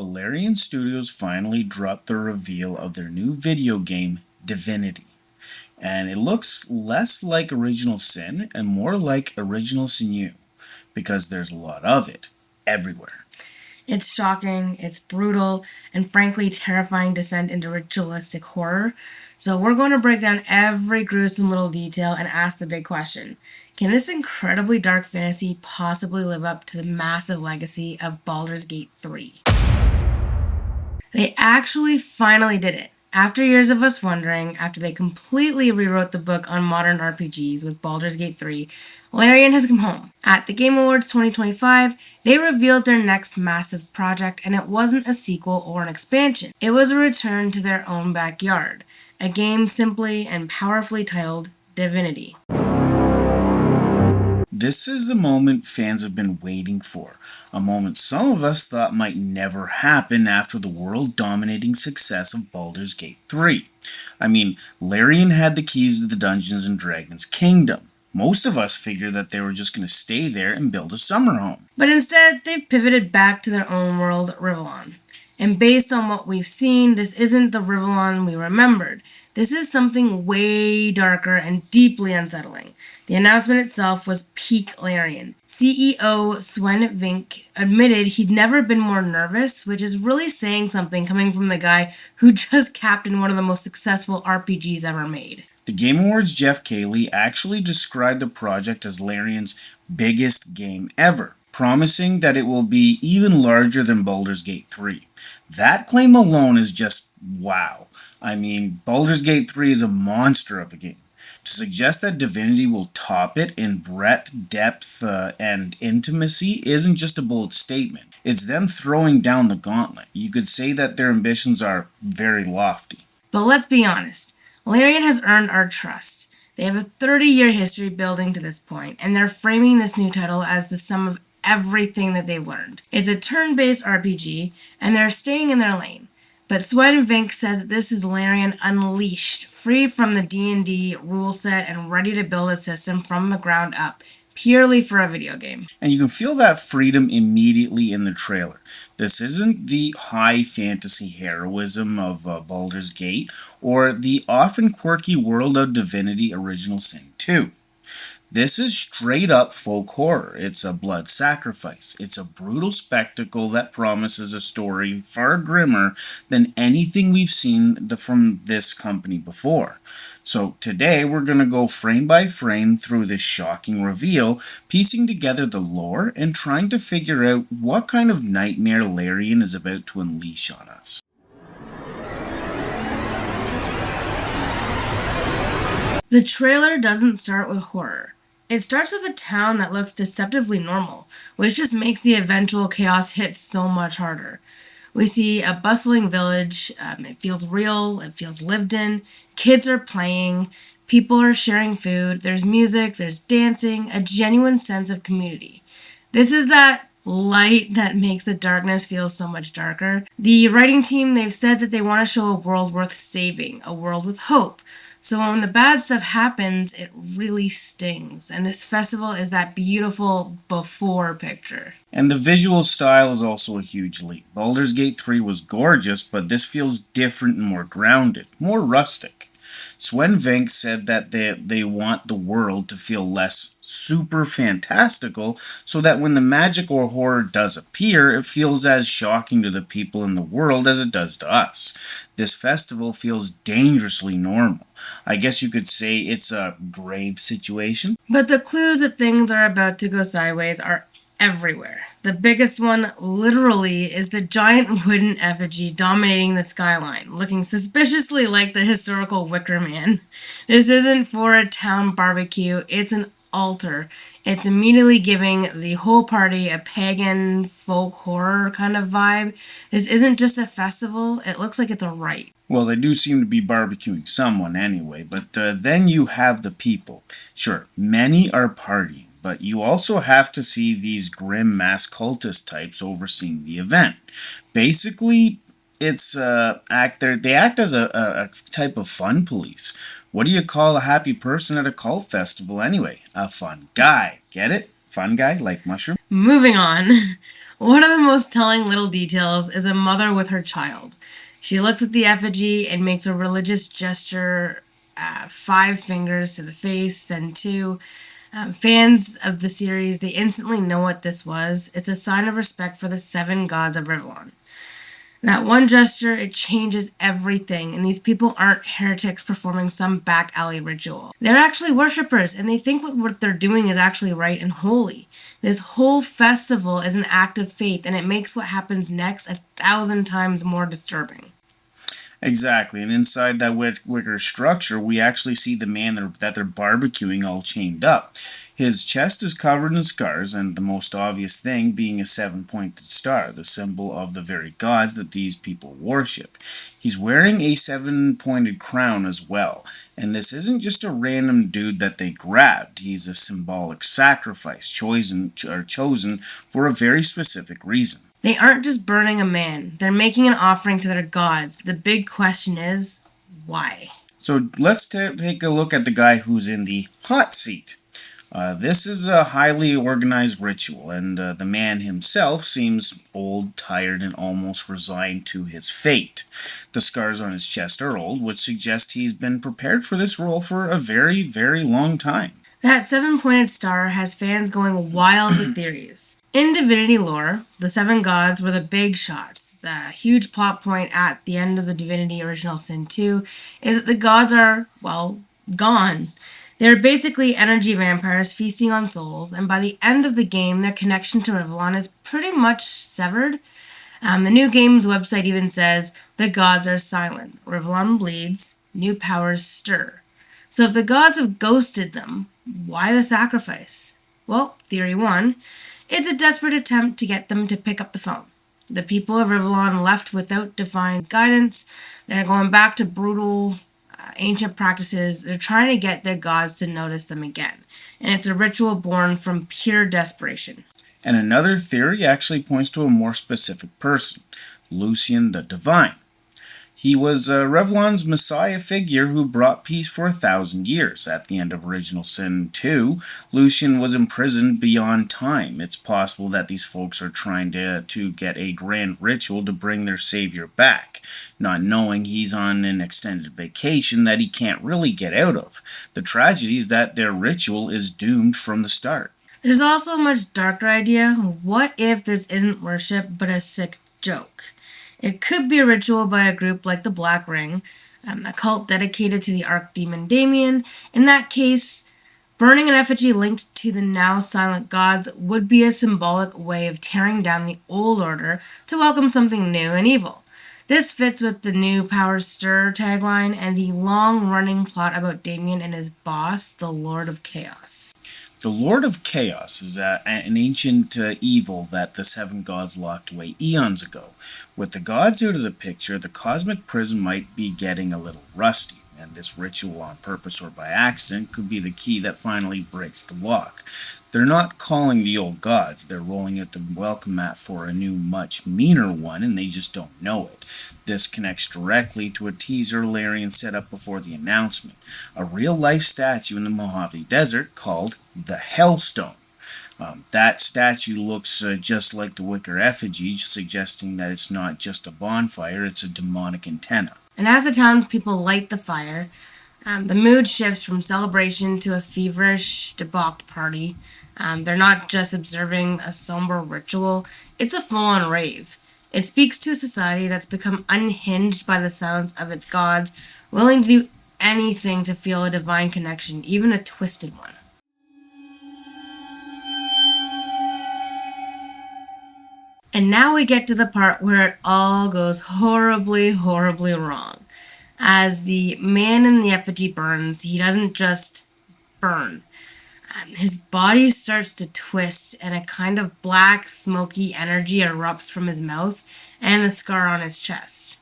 Larian Studios finally dropped the reveal of their new video game, Divinity. And it looks less like Original Sin and more like Original Sin, because there's a lot of it everywhere. It's shocking, it's brutal, and frankly terrifying descent into ritualistic horror. So we're going to break down every gruesome little detail and ask the big question. Can this incredibly dark fantasy possibly live up to the massive legacy of Baldur's Gate 3? They actually finally did it. After years of us wondering, after they completely rewrote the book on modern RPGs with Baldur's Gate 3, Larian has come home. At the Game Awards 2025, they revealed their next massive project, and it wasn't a sequel or an expansion. It was a return to their own backyard, a game simply and powerfully titled Divinity. This is a moment fans have been waiting for, a moment some of us thought might never happen after the world-dominating success of Baldur's Gate 3. I mean, Larian had the keys to the Dungeons & Dragons kingdom. Most of us figured that they were just going to stay there and build a summer home. But instead, they've pivoted back to their own world, Rivellon. And based on what we've seen, this isn't the Rivellon we remembered. This is something way darker and deeply unsettling. The announcement itself was peak Larian. CEO Sven Vink admitted he'd never been more nervous, which is really saying something coming from the guy who just captained one of the most successful RPGs ever made. The Game Awards' Jeff Cayley actually described the project as Larian's biggest game ever, promising that it will be even larger than Baldur's Gate 3. That claim alone is just wow. I mean, Baldur's Gate 3 is a monster of a game. To suggest that Divinity will top it in breadth, depth, and intimacy isn't just a bold statement. It's them throwing down the gauntlet. You could say that their ambitions are very lofty. But let's be honest, Larian has earned our trust. They have a 30-year history building to this point, and they're framing this new title as the sum of everything that they've learned. It's a turn-based RPG, and they're staying in their lane. But Sven Vink says that this is Larian unleashed, free from the D&D rule set and ready to build a system from the ground up, purely for a video game. And you can feel that freedom immediately in the trailer. This isn't the high fantasy heroism of Baldur's Gate or the often quirky world of Divinity Original Sin 2. This is straight up folk horror. It's a blood sacrifice. It's a brutal spectacle that promises a story far grimmer than anything we've seen from this company before. So today we're going to go frame by frame through this shocking reveal, piecing together the lore and trying to figure out what kind of nightmare Larian is about to unleash on us. The trailer doesn't start with horror. It starts with a town that looks deceptively normal, which just makes the eventual chaos hit so much harder. We see a bustling village, it feels real, it feels lived in, kids are playing, people are sharing food, there's music, there's dancing, a genuine sense of community. This is that light that makes the darkness feel so much darker. The writing team, they've said that they want to show a world worth saving, a world with hope. So when the bad stuff happens, it really stings. And this festival is that beautiful before picture. And the visual style is also a huge leap. Baldur's Gate 3 was gorgeous, but this feels different and more grounded, more rustic. Sven Vink said that they want the world to feel less super fantastical, so that when the magic or horror does appear, it feels as shocking to the people in the world as it does to us. This festival feels dangerously normal. I guess you could say it's a grave situation. But the clues that things are about to go sideways are everywhere. The biggest one, literally, is the giant wooden effigy dominating the skyline, looking suspiciously like the historical Wicker Man. This isn't for a town barbecue, it's an altar. It's immediately giving the whole party a pagan folk horror kind of vibe. This isn't just a festival, it looks like it's a rite. Well, they do seem to be barbecuing someone anyway, but then you have the people. Sure, many are partying, but you also have to see these grim mass cultist types overseeing the event. Basically, it's they act as a type of fun police. What do you call a happy person at a cult festival anyway? A fun guy. Get it? Fun guy, like mushroom? Moving on. One of the most telling little details is a mother with her child. She looks at the effigy and makes a religious gesture, 5 fingers to the face, then two. Fans of the series, they instantly know what this was. It's a sign of respect for the 7 gods of Rivlon. That one gesture, it changes everything, and these people aren't heretics performing some back alley ritual. They're actually worshippers, and they think what they're doing is actually right and holy. This whole festival is an act of faith, and it makes what happens next 1,000 times more disturbing. Exactly, and inside that wicker structure, we actually see the man that they're barbecuing all chained up. His chest is covered in scars, and the most obvious thing being a 7 pointed star, the symbol of the very gods that these people worship. He's wearing a 7 pointed crown as well, and this isn't just a random dude that they grabbed. He's a symbolic sacrifice chosen for a very specific reason. They aren't just burning a man, they're making an offering to their gods. The big question is, why? So let's take a look at the guy who's in the hot seat. This is a highly organized ritual, and the man himself seems old, tired, and almost resigned to his fate. The scars on his chest are old, which suggests he's been prepared for this role for a very, very long time. That 7 pointed star has fans going wild with theories. In Divinity lore, the 7 gods were the big shots. A huge plot point at the end of the Divinity Original Sin 2 is that the gods are, well, gone. They're basically energy vampires feasting on souls, and by the end of the game, their connection to Rivlon is pretty much severed. The new game's website even says the gods are silent. Rivlon bleeds, new powers stir. So if the gods have ghosted them, why the sacrifice? Well, theory 1, it's a desperate attempt to get them to pick up the phone. The people of Rivlon left without divine guidance. They're going back to brutal, ancient practices. They're trying to get their gods to notice them again. And it's a ritual born from pure desperation. And another theory actually points to a more specific person, Lucian the Divine. He was Revlon's messiah figure who brought peace for 1,000 years. At the end of Original Sin 2, Lucian was imprisoned beyond time. It's possible that these folks are trying to get a grand ritual to bring their savior back, not knowing he's on an extended vacation that he can't really get out of. The tragedy is that their ritual is doomed from the start. There's also a much darker idea. What if this isn't worship but a sick joke? It could be a ritual by a group like the Black Ring, a cult dedicated to the archdemon Damien. In that case, burning an effigy linked to the now silent gods would be a symbolic way of tearing down the old order to welcome something new and evil. This fits with the new Powers Stir tagline and the long-running plot about Damien and his boss, the Lord of Chaos. The Lord of Chaos is an ancient evil that the 7 gods locked away eons ago. With the gods out of the picture, the cosmic prison might be getting a little rusty, and this ritual on purpose or by accident could be the key that finally breaks the lock. They're not calling the old gods, they're rolling out the welcome mat for a new, much meaner one, and they just don't know it. This connects directly to a teaser Larian set up before the announcement, a real-life statue in the Mojave Desert called the Hellstone. That statue looks just like the wicker effigy, suggesting that it's not just a bonfire, it's a demonic antenna. And as the townspeople light the fire, the mood shifts from celebration to a feverish, debauched party. They're not just observing a somber ritual, it's a full-on rave. It speaks to a society that's become unhinged by the silence of its gods, willing to do anything to feel a divine connection, even a twisted one. And now we get to the part where it all goes horribly, horribly wrong. As the man in the effigy burns, he doesn't just burn. His body starts to twist, and a kind of black, smoky energy erupts from his mouth and the scar on his chest.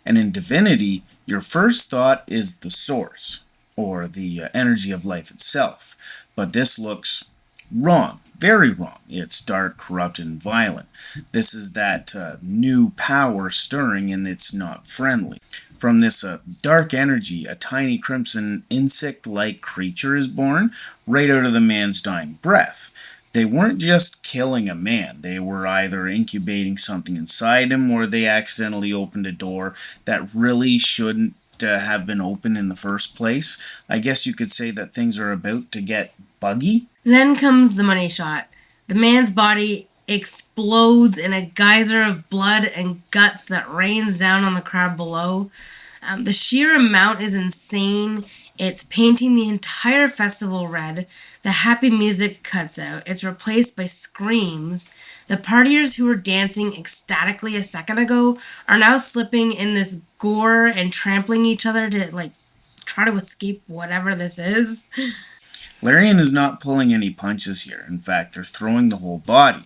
And in Divinity, your first thought is the source, or the energy of life itself. But this looks wrong, very wrong. It's dark, corrupt, and violent. This is that new power stirring, and it's not friendly. From this dark energy, a tiny crimson insect-like creature is born right out of the man's dying breath. They weren't just killing a man, they were either incubating something inside him or they accidentally opened a door that really shouldn't have been open in the first place. I guess you could say that things are about to get buggy. Then comes the money shot. The man's body explodes in a geyser of blood and guts that rains down on the crowd below. The sheer amount is insane. It's painting the entire festival red. The happy music cuts out. It's replaced by screams. The partiers who were dancing ecstatically a second ago are now slipping in this gore and trampling each other to try to escape whatever this is. Larian is not pulling any punches here. In fact, they're throwing the whole body.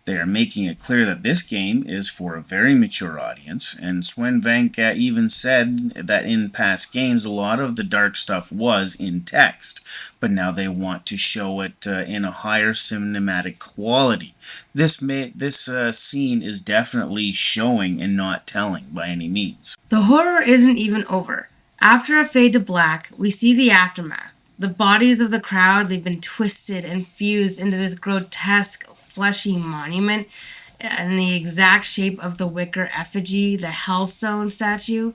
They are making it clear that this game is for a very mature audience, and Sven Venk even said that in past games a lot of the dark stuff was in text, but now they want to show it in a higher cinematic quality. This scene is definitely showing and not telling by any means. The horror isn't even over. After a fade to black, we see the aftermath. The bodies of the crowd, they've been twisted and fused into this grotesque, fleshy monument in the exact shape of the wicker effigy, the Hellstone statue.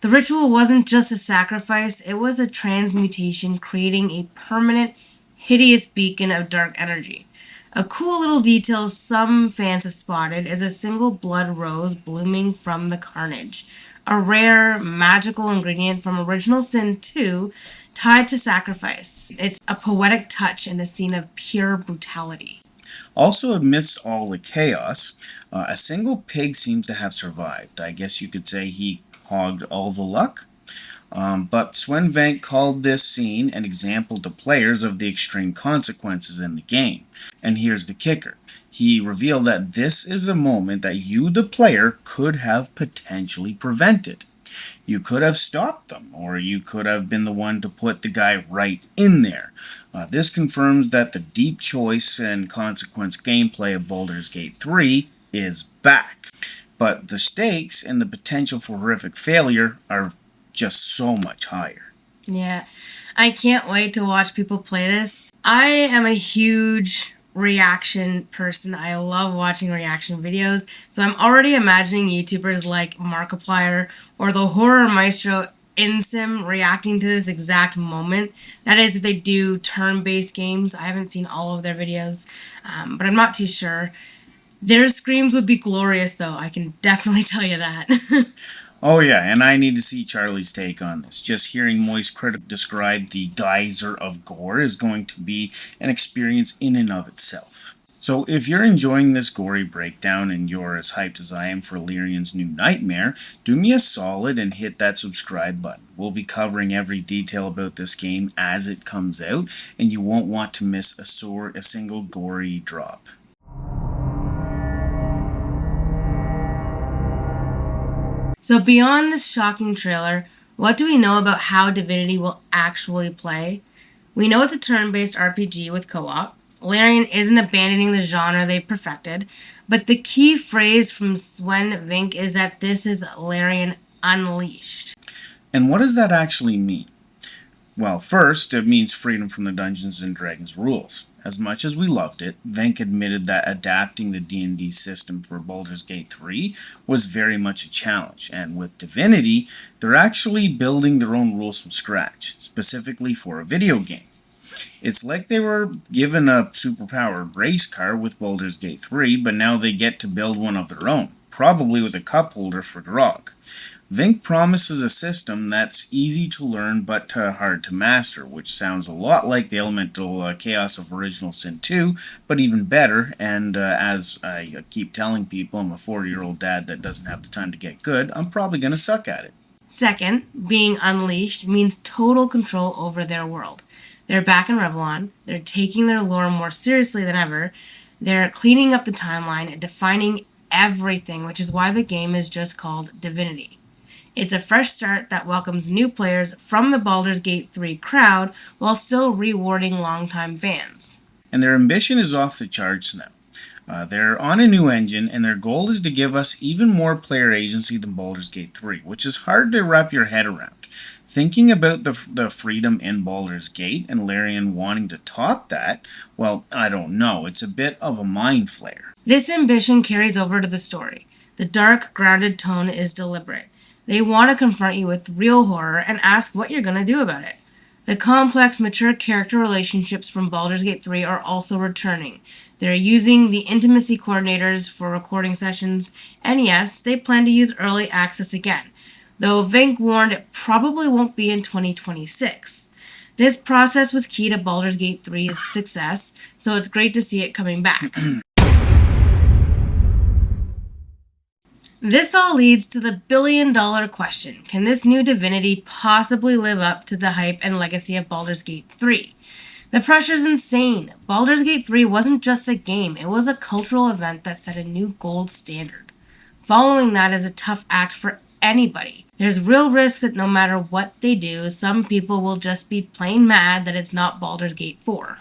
The ritual wasn't just a sacrifice, it was a transmutation, creating a permanent, hideous beacon of dark energy. A cool little detail some fans have spotted is a single blood rose blooming from the carnage, a rare magical ingredient from Original Sin 2 tied to sacrifice. It's a poetic touch in a scene of pure brutality. Also, amidst all the chaos, a single pig seems to have survived. I guess you could say he hogged all the luck. But Sven Venk called this scene an example to players of the extreme consequences in the game. And here's the kicker. He revealed that this is a moment that you, the player, could have potentially prevented. You could have stopped them, or you could have been the one to put the guy right in there. This confirms that the deep choice and consequence gameplay of Baldur's Gate 3 is back. But the stakes and the potential for horrific failure are just so much higher. Yeah, I can't wait to watch people play this. I am a huge reaction person. I love watching reaction videos. So I'm already imagining YouTubers like Markiplier or the Horror Maestro InSim reacting to this exact moment. That is, if they do turn-based games. I haven't seen all of their videos, but I'm not too sure. Their screams would be glorious, though. I can definitely tell you that. Oh yeah, and I need to see Charlie's take on this. Just hearing Moist Critic describe the geyser of gore is going to be an experience in and of itself. So if you're enjoying this gory breakdown and you're as hyped as I am for Larian's new nightmare, do me a solid and hit that subscribe button. We'll be covering every detail about this game as it comes out, and you won't want to miss a single gory drop. So beyond this shocking trailer, what do we know about how Divinity will actually play? We know it's a turn-based RPG with co-op. Larian isn't abandoning the genre they perfected, but the key phrase from Sven Vink is that this is Larian Unleashed. And what does that actually mean? Well, first, it means freedom from the Dungeons & Dragons rules. As much as we loved it, Venk admitted that adapting the D&D system for Baldur's Gate 3 was very much a challenge, and with Divinity, they're actually building their own rules from scratch, specifically for a video game. It's like they were given a superpowered race car with Baldur's Gate 3, but now they get to build one of their own, probably with a cup holder for grog. Vink promises a system that's easy to learn but hard to master, which sounds a lot like the elemental chaos of Original Sin 2, but even better, and as I keep telling people, I'm a 40-year-old dad that doesn't have the time to get good, I'm probably going to suck at it. Second, being unleashed means total control over their world. They're back in Revlon, they're taking their lore more seriously than ever, they're cleaning up the timeline and defining everything, which is why the game is just called Divinity. It's a fresh start that welcomes new players from the Baldur's Gate 3 crowd while still rewarding longtime fans. And their ambition is off the charts now. They're on a new engine, and their goal is to give us even more player agency than Baldur's Gate 3, which is hard to wrap your head around. Thinking about the freedom in Baldur's Gate and Larian wanting to top that, well, I don't know. It's a bit of a mind flare. This ambition carries over to the story. The dark, grounded tone is deliberate. They want to confront you with real horror and ask what you're going to do about it. The complex, mature character relationships from Baldur's Gate 3 are also returning. They're using the intimacy coordinators for recording sessions, and yes, they plan to use early access again, though Vink warned it probably won't be in 2026. This process was key to Baldur's Gate 3's success, so it's great to see it coming back. This all leads to the billion-dollar question. Can this new Divinity possibly live up to the hype and legacy of Baldur's Gate 3? The pressure's insane. Baldur's Gate 3 wasn't just a game, it was a cultural event that set a new gold standard. Following that is a tough act for anybody. There's real risk that no matter what they do, some people will just be plain mad that it's not Baldur's Gate 4.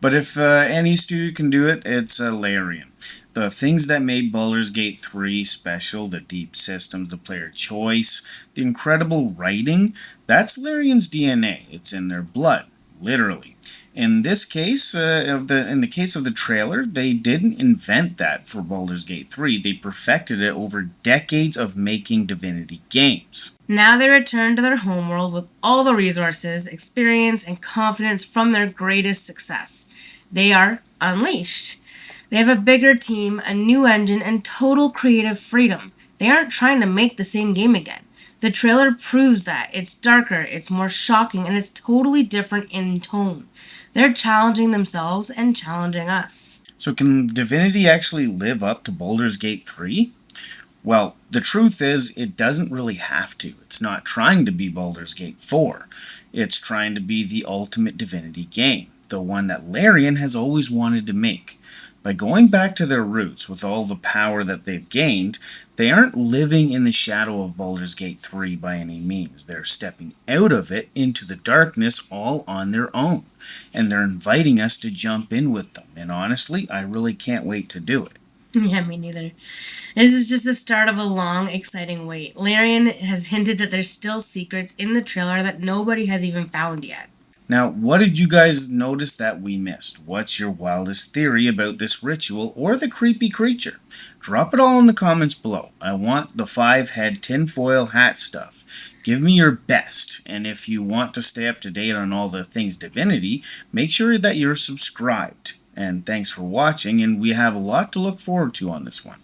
But if any studio can do it, it's Larian. The things that made Baldur's Gate 3 special, the deep systems, the player choice, the incredible writing, that's Larian's DNA. It's in their blood, literally. In this case, in the case of the trailer, they didn't invent that for Baldur's Gate 3. They perfected it over decades of making Divinity games. Now they return to their homeworld with all the resources, experience, and confidence from their greatest success. They are unleashed. They have a bigger team, a new engine, and total creative freedom. They aren't trying to make the same game again. The trailer proves that. It's darker, it's more shocking, and it's totally different in tone. They're challenging themselves and challenging us. So can Divinity actually live up to Baldur's Gate 3? Well, the truth is, it doesn't really have to. It's not trying to be Baldur's Gate 4. It's trying to be the ultimate Divinity game, the one that Larian has always wanted to make. By going back to their roots with all the power that they've gained, they aren't living in the shadow of Baldur's Gate 3 by any means. They're stepping out of it into the darkness all on their own. And they're inviting us to jump in with them. And honestly, I really can't wait to do it. Yeah, me neither. This is just the start of a long, exciting wait. Larian has hinted that there's still secrets in the trailer that nobody has even found yet. Now, what did you guys notice that we missed? What's your wildest theory about this ritual or the creepy creature? Drop it all in the comments below. I want the 5-head tinfoil hat stuff. Give me your best. And if you want to stay up to date on all the things Divinity, make sure that you're subscribed. And thanks for watching, and we have a lot to look forward to on this one.